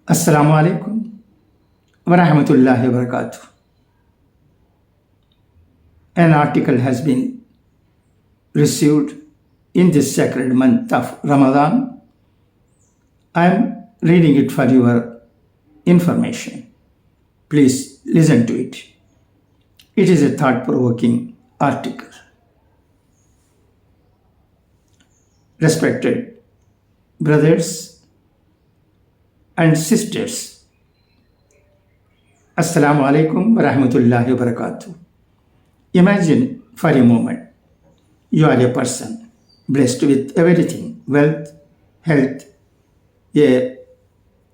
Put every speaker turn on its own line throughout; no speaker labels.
Assalamu alaikum wa rahmatullahi wa barakatuh. An article has been received in this sacred month of Ramadan. I am reading it for your information. Please listen to it. It is a thought-provoking article. Respected brothers and sisters, Assalamu alaikum wa rahmatullahi wa barakatuh. Imagine for a moment you are a person blessed with everything: wealth, health, a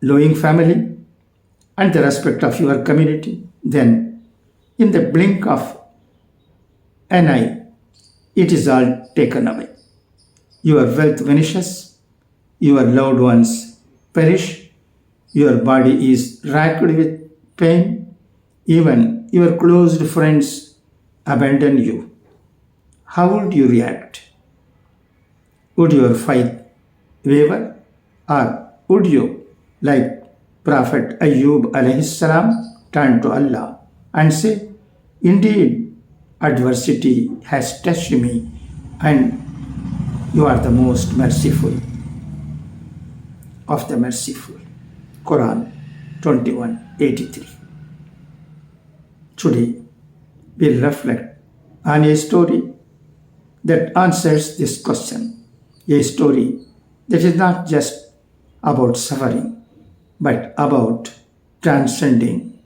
loving family, and the respect of your community. Then, in the blink of an eye, it is all taken away. Your wealth vanishes, your loved ones perish, your body is racked with pain, even your closed friends abandon you. How would you react? Would your faith waver, or would you, like Prophet Ayyub alayhi salam, turn to Allah and say, "Indeed, adversity has touched me, and you are the most merciful of the merciful." Quran 21:83. Today, we'll reflect on a story that answers this question. A story that is not just about suffering, but about transcending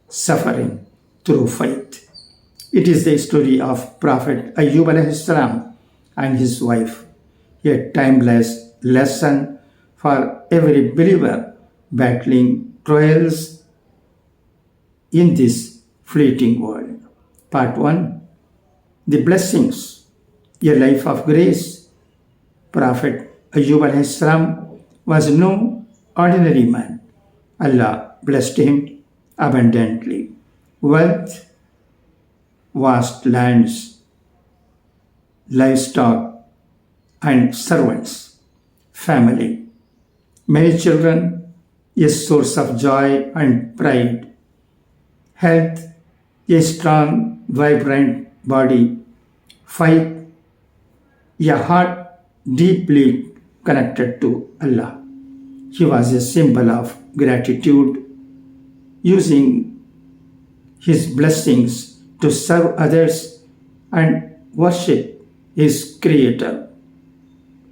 suffering through faith. It is the story of Prophet Ayyub alayhi salam and his wife, a timeless lesson for every believer battling trials in this fleeting world. Part 1: The Blessings, a Life of Grace. Prophet Ayyub alayhi salam was no ordinary man. Allah blessed him abundantly. Wealth, vast lands, livestock, and servants, family, many children, a source of joy and pride, health, a strong, vibrant body, faith, a heart deeply connected to Allah. He was a symbol of gratitude, using his blessings to serve others and worship his Creator.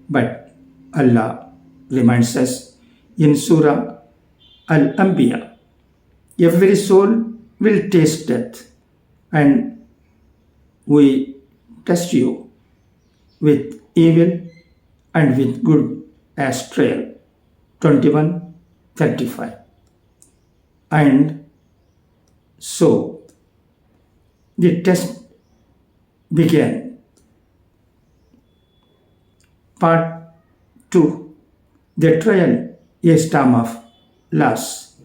But Allah reminds us in Surah Al-Anbiya, every soul will taste death, and we test you with evil and with good as trial. 21:35. And so the test began. Part 2: The trial, a storm of loss.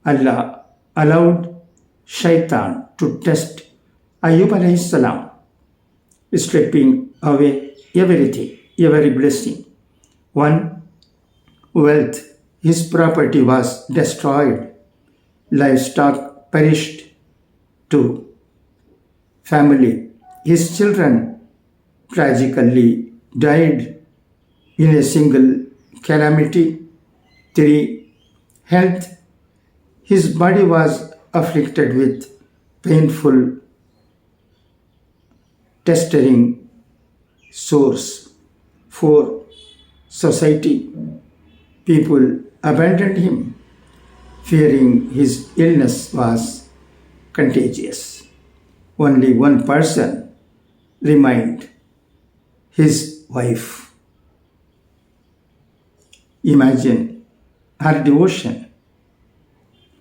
Allah allowed Shaitan to test Ayyub alayhi salam, stripping away everything, every blessing. 1. Wealth. His property was destroyed. Livestock perished. 2. Family. His children tragically died in a single calamity. 3. Health. His body was afflicted with painful, testering sores. 4. Society. People abandoned him, fearing his illness was contagious. Only one person remained, his wife. Imagine her devotion.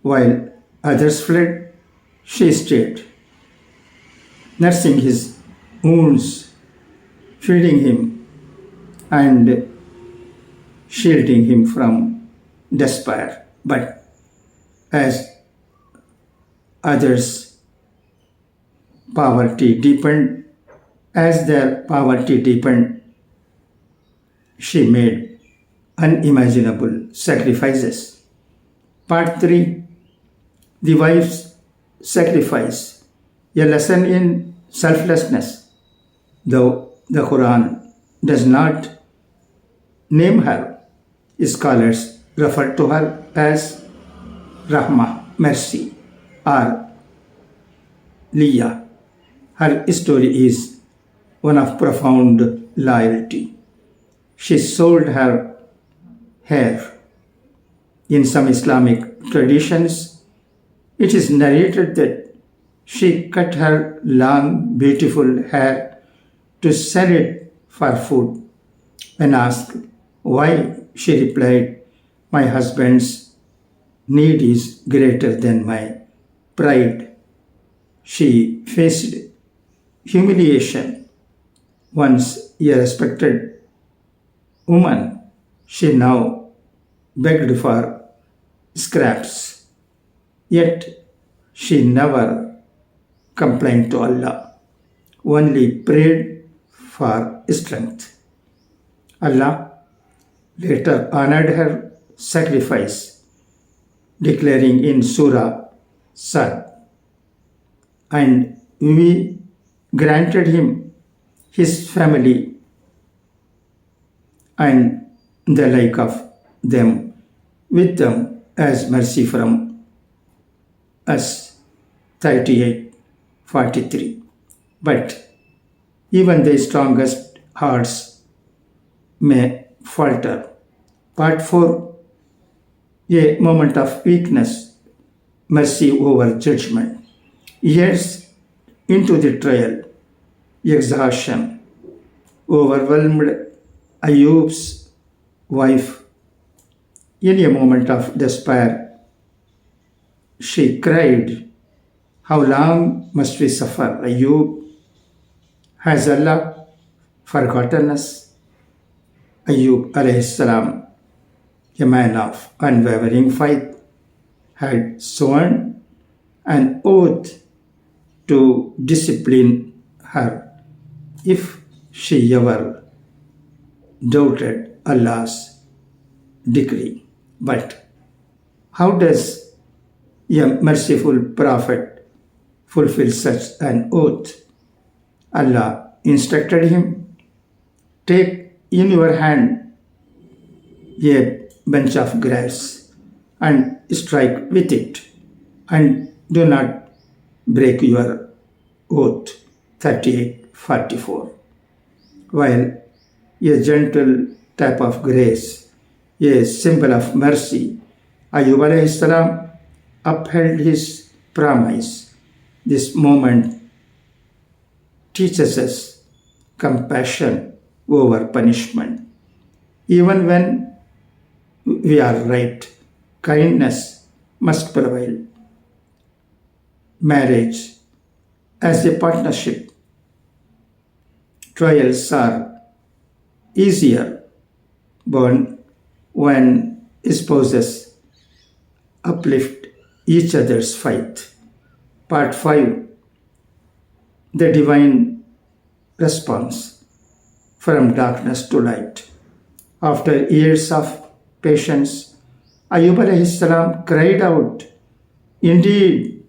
While others fled, she stayed, nursing his wounds, feeding him, and shielding him from despair. But as others' poverty deepened, as their poverty deepened, she made unimaginable sacrifices. Part 3, the wife's sacrifice, a lesson in selflessness. Though the Quran does not name her, scholars refer to her as Rahmah, mercy, or Leah. Her story is one of profound loyalty. She sold her hair. In some Islamic traditions, it is narrated that she cut her long, beautiful hair to sell it for food. When asked why, she replied, "My husband's need is greater than my pride." She faced humiliation. Once a respected woman, she now begged for scraps. Yet she never complained to Allah, only prayed for strength. Allah later honored her sacrifice, declaring in Surah Sad, "And we granted him his family and the like of them with them as mercy from us." 38:43. But even the strongest hearts may falter. Part 4, a moment of weakness, mercy over judgment. Years into the trial, exhaustion overwhelmed Ayub's wife. In a moment of despair, she cried, "How long must we suffer, Ayub? Has Allah forgotten us?" Ayub alayhi salam, a man of unwavering faith, had sworn an oath to discipline her if she ever doubted Allah's decree. But how does a merciful prophet fulfill such an oath? Allah instructed him, "Take in your hand a bunch of grass and strike with it, and do not break your oath." 38:44. While a gentle tap of grace, a symbol of mercy, Ayub alayhi salam upheld his promise. This moment teaches us compassion over punishment. Even when we are right, kindness must prevail. Marriage as a partnership. Trials are easier born when spouses uplift each other's faith. Part 5, the divine response from darkness to light. After years of patience, Ayub alayhi salam cried out, "Indeed,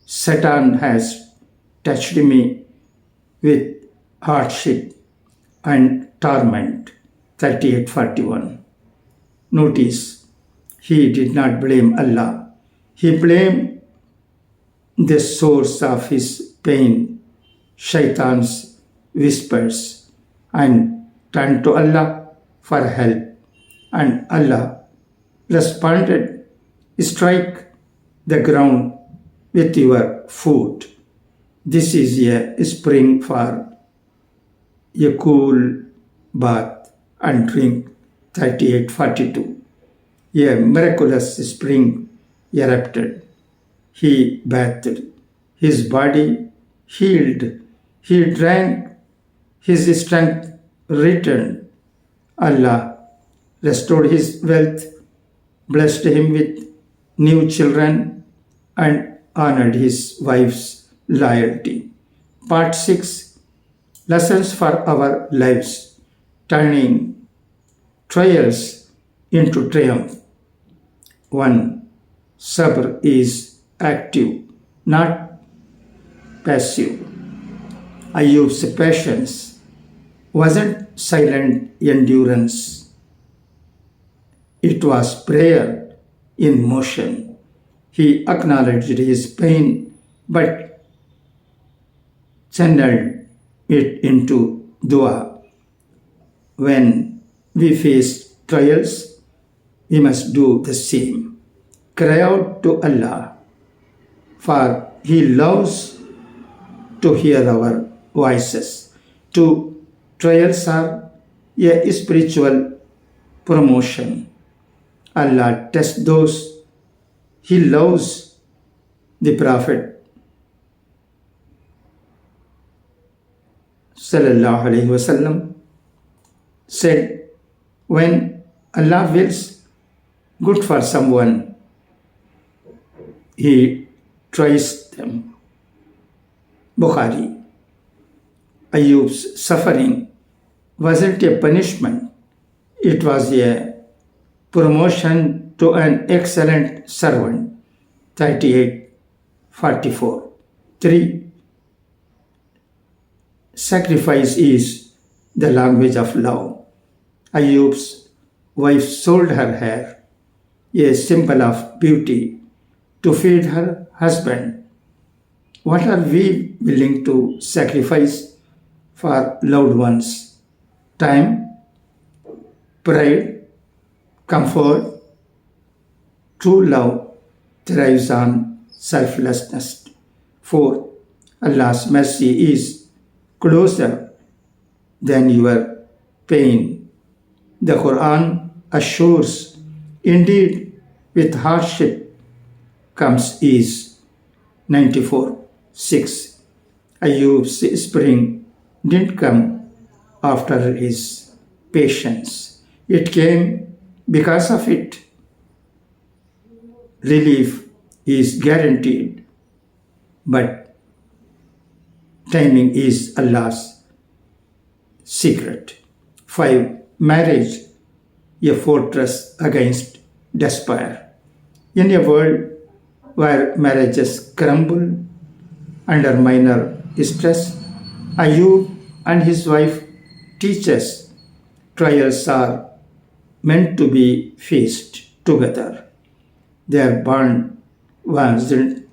Satan has touched me with hardship and torment." 38:41. Notice, he did not blame Allah. He blamed the source of his pain, Shaitan's whispers, and turned to Allah for help. And Allah responded, "Strike the ground with your foot. This is a spring for a cool bath and drink." 38:42. A miraculous spring erupted. He bathed. His body healed. He drank. His strength returned. Allah restored his wealth, blessed him with new children, and honored his wife's loyalty. Part 6, lessons for our lives, turning trials into triumph. 1. Sabr is active, not passive. Ayub's patience wasn't silent endurance, it was prayer in motion. He acknowledged his pain but channeled it into dua. When we face trials, we must do the same. Cry out to Allah, for He loves to hear our voices. Two trials are a spiritual promotion. Allah tests those He loves. The Prophet sallallahu alaihi wasallam said, when Allah wills good for someone, He tries them. Bukhari. Ayub's suffering wasn't a punishment, it was a promotion to an excellent servant. 38:44. 3. Sacrifice is the language of love. Ayub's wife sold her hair, a symbol of beauty, to feed her husband. What are we willing to sacrifice for loved ones? Time, pride, comfort. True love thrives on selflessness. 4. Allah's mercy is closer than your pain. The Quran assures, indeed, with hardship comes ease. 94:6. Ayub's spring didn't come after his patience, it came because of it. Relief is guaranteed, but timing is Allah's secret. 5. Marriage, a fortress against despair. In a world where marriages crumble under minor stress, Ayub and his wife teach us trials are meant to be faced together. Their bond wasn't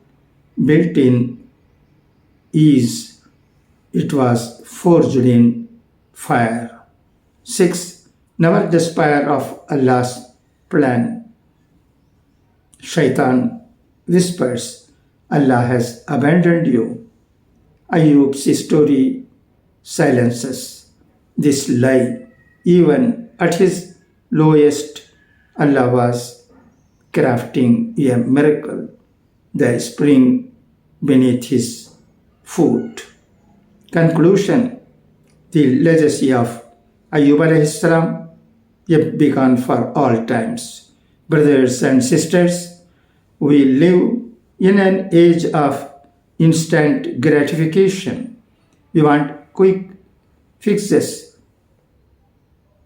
built in ease, it was forged in fire. 6. Never despair of Allah's plan. Shaitan whispers, Allah has abandoned you. Ayub's story silences this lie. Even at his lowest, Allah was crafting a miracle, the spring beneath his foot. Conclusion. The legacy of Ayub alayhi salam began for all times. Brothers and sisters, we live in an age of instant gratification. We want quick fixes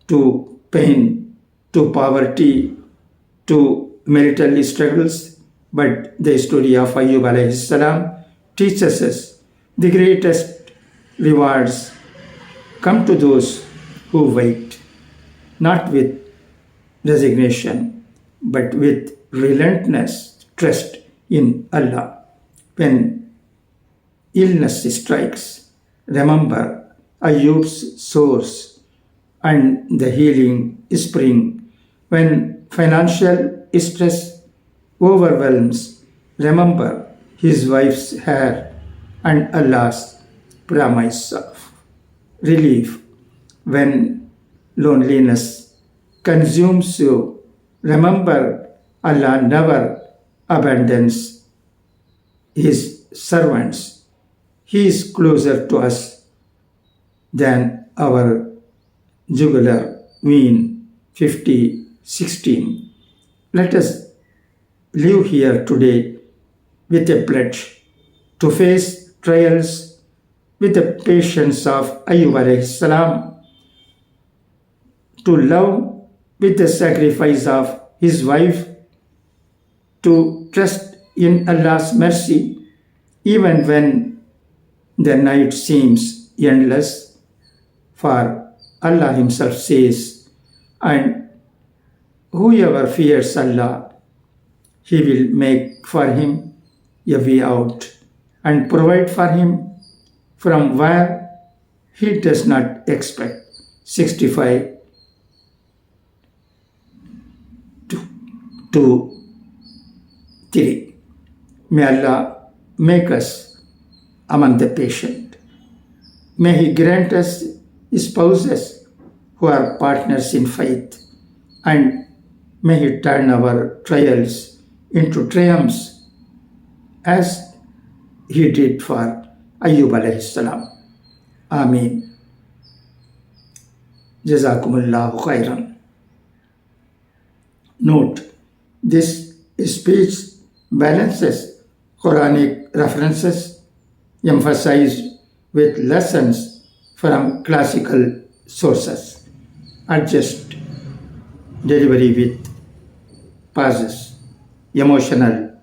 to pain, to poverty, to marital struggles. But the story of Ayub alayhi salam teaches us the greatest rewards come to those who wait, not with resignation, but with relentless trust in Allah. When illness strikes, remember Ayub's source and the healing spring. When financial stress overwhelms, remember his wife's hair and Allah's promise of relief. When loneliness consumes you, remember Allah never abandons his servants. He is closer to us than our jugular vein. 50:16. Let us live here today with a pledge to face trials with the patience of Ayub alayhi salam, to love with the sacrifice of his wife, to trust in Allah's mercy even when the night seems endless. For Allah Himself says, and whoever fears Allah, He will make for him a way out and provide for him from where he does not expect. 65 to 3. May Allah make us among the patient. May He grant us spouses who are partners in faith, and may He turn our trials into triumphs as He did for Ayyub alayhi salam. Ameen. Jazakumullahu khairan. Note, this speech balances Quranic references emphasized with lessons from classical sources. Adjust delivery with pauses, emotional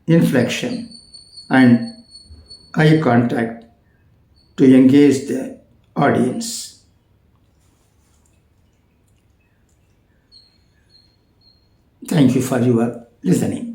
inflection, and eye contact to engage the audience. Thank you for your listening.